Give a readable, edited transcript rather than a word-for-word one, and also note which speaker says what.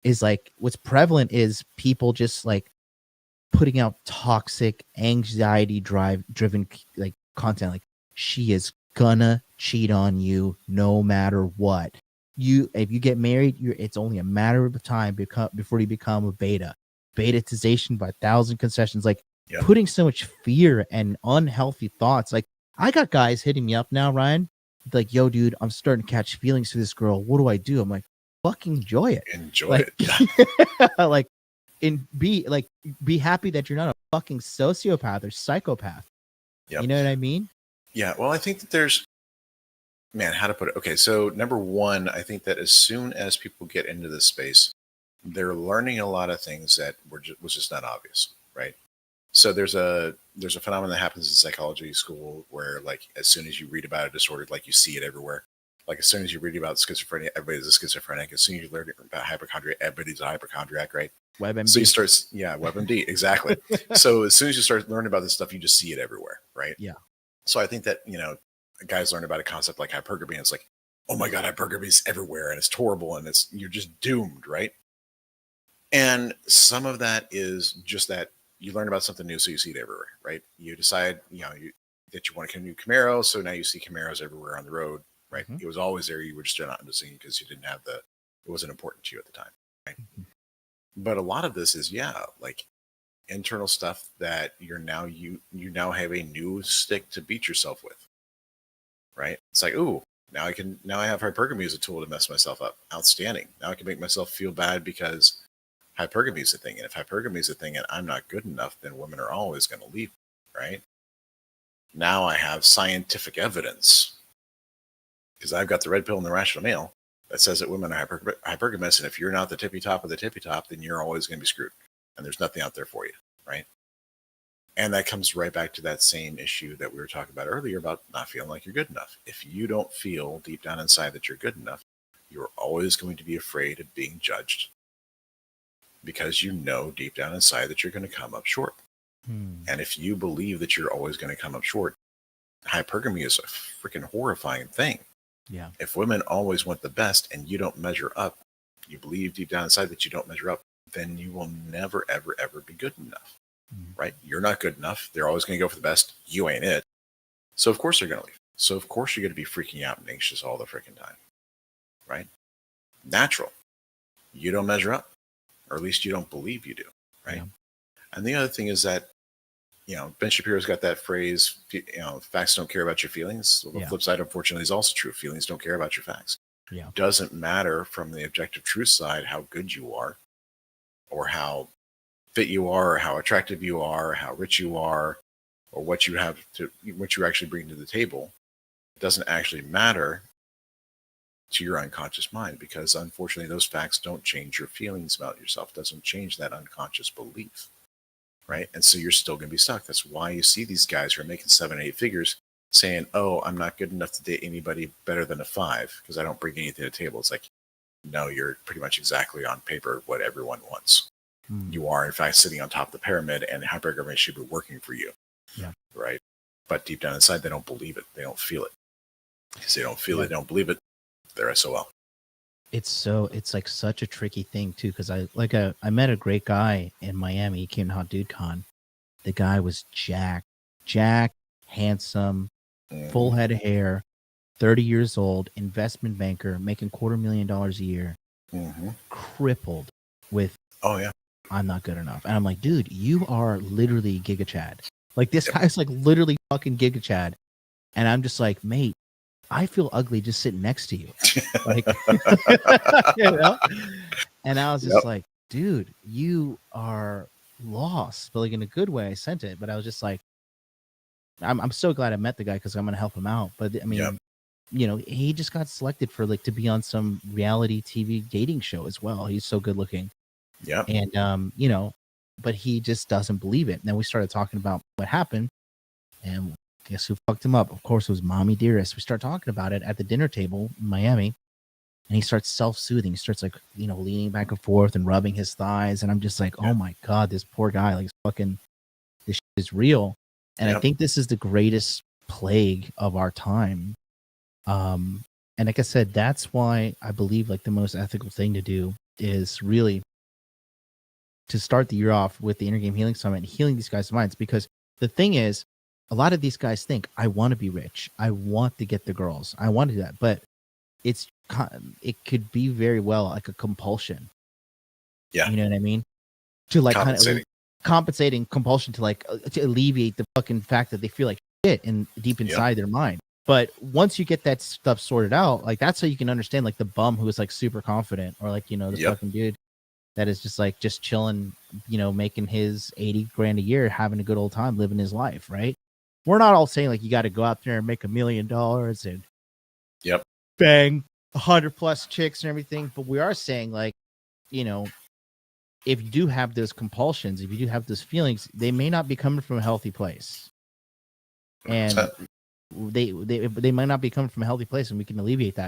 Speaker 1: is like what's prevalent is people just like putting out toxic, anxiety driven like content. Like, she is gonna cheat on you no matter what. If you get married, it's only a matter of time before you become a betatization by 1,000 concessions. Like, putting so much fear and unhealthy thoughts. Like, I got guys hitting me up now, Ryan, like, yo, dude, I'm starting to catch feelings for this girl. What do I do? I'm like, fucking enjoy it. Like, be happy that you're not a fucking sociopath or psychopath. You know what I mean?
Speaker 2: Yeah. Well, I think that there's, man, how to put it? Okay, so number one, I think that as soon as people get into this space, they're learning a lot of things that was just not obvious, right? So there's a phenomenon that happens in psychology school where, like, as soon as you read about a disorder, like, you see it everywhere. Like, as soon as you read about schizophrenia, everybody's a schizophrenic. As soon as you learn about hypochondria, everybody's a hypochondriac, right?
Speaker 1: WebMD.
Speaker 2: So you start, WebMD, exactly. So as soon as you start learning about this stuff, you just see it everywhere, right?
Speaker 1: Yeah.
Speaker 2: So I think that, guys learn about a concept like hypergamy, and it's like, oh my God, hypergamy is everywhere, and it's horrible, and you're just doomed, right? And some of that is just that you learn about something new, so you see it everywhere, right? You decide, that you want a new Camaro, so now you see Camaros everywhere on the road, right? Mm-hmm. It was always there. You were just not noticing because you didn't have it wasn't important to you at the time, right? Mm-hmm. But a lot of this is, like internal stuff that you now have a new stick to beat yourself with, right? It's like, ooh, now I have hypergamy as a tool to mess myself up. Outstanding. Now I can make myself feel bad because hypergamy is a thing. And if hypergamy is a thing and I'm not good enough, then women are always going to leave, right? Now I have scientific evidence because I've got the red pill in the rational male that says that women are hypergamous. And if you're not the tippy top of the tippy top, then you're always going to be screwed. And there's nothing out there for you, right? And that comes right back to that same issue that we were talking about earlier about not feeling like you're good enough. If you don't feel deep down inside that you're good enough, you're always going to be afraid of being judged because you know deep down inside that you're going to come up short. And if you believe that you're always going to come up short, hypergamy is a freaking horrifying thing.
Speaker 1: Yeah.
Speaker 2: If women always want the best and you don't measure up, you believe deep down inside that you don't measure up, then you will never, ever, ever be good enough, right? You're not good enough. They're always going to go for the best. You ain't it. So of course they're going to leave. So of course you're going to be freaking out and anxious all the freaking time, right? Natural. You don't measure up, or at least you don't believe you do, right? Yeah. And the other thing is that, Ben Shapiro's got that phrase, facts don't care about your feelings. Well, the flip side, unfortunately, is also true. Feelings don't care about your facts.
Speaker 1: Yeah.
Speaker 2: Doesn't matter from the objective truth side how good you are, or how fit you are, or how attractive you are, or how rich you are, or what you actually bring to the table. It doesn't actually matter to your unconscious mind, because unfortunately those facts don't change your feelings about yourself. It doesn't change that unconscious belief, right? And so you're still going to be stuck. That's why you see these guys who are making 7, 8 figures saying, oh, I'm not good enough to date anybody better than a 5 because I don't bring anything to the table. It's like, no, you're pretty much exactly on paper what everyone wants. You are, in fact, sitting on top of the pyramid, and hypergamy should be working for you.
Speaker 1: Yeah.
Speaker 2: Right. But deep down inside, they don't believe it. They don't feel it. Because they don't feel it, they don't believe it. They're SOL.
Speaker 1: It's like such a tricky thing too, because I met a great guy in Miami. He came to Hot Dude Con. The guy was jacked, handsome, full head of hair, 30 years old, investment banker, making $250,000 a year, crippled with,
Speaker 2: oh yeah,
Speaker 1: I'm not good enough. And I'm like, dude, you are literally Giga Chad. Like, this guy's like literally fucking Giga Chad. And I'm just like, mate, I feel ugly just sitting next to you. Like, And I was just like, dude, you are lost. But like, in a good way, I sent it. But I was just like, I'm so glad I met the guy because I'm going to help him out. But I mean, he just got selected for like to be on some reality TV dating show as well. He's so good looking.
Speaker 2: Yeah.
Speaker 1: And, but he just doesn't believe it. And then we started talking about what happened. And guess who fucked him up? Of course, it was Mommy Dearest. We start talking about it at the dinner table in Miami. And he starts self-soothing. He starts like, leaning back and forth and rubbing his thighs. And I'm just like, oh my God, this poor guy, like fucking, this shit is real. And I think this is the greatest plague of our time. And like I said, that's why I believe like the most ethical thing to do is really to start the year off with the Inner Game Healing Summit and healing these guys' minds. Because the thing is, a lot of these guys think, I want to be rich. I want to get the girls. I want to do that. But it could be very well like a compulsion.
Speaker 2: Yeah.
Speaker 1: You know what I mean? To like kind of compensating compulsion to like to alleviate the fucking fact that they feel like shit in deep inside their mind. But once you get that stuff sorted out, like that's how you can understand like the bum who is like super confident, or like, you know, the fucking dude that is just like just chilling, you know, making his 80 grand a year, having a good old time, living his life, right? We're not all saying like you got to go out there and make $1 million and bang 100+ chicks and everything, but we are saying like, you know, if you do have those compulsions, if you do have those feelings, they may not be coming from a healthy place, and they might not be coming from a healthy place, and we can alleviate that.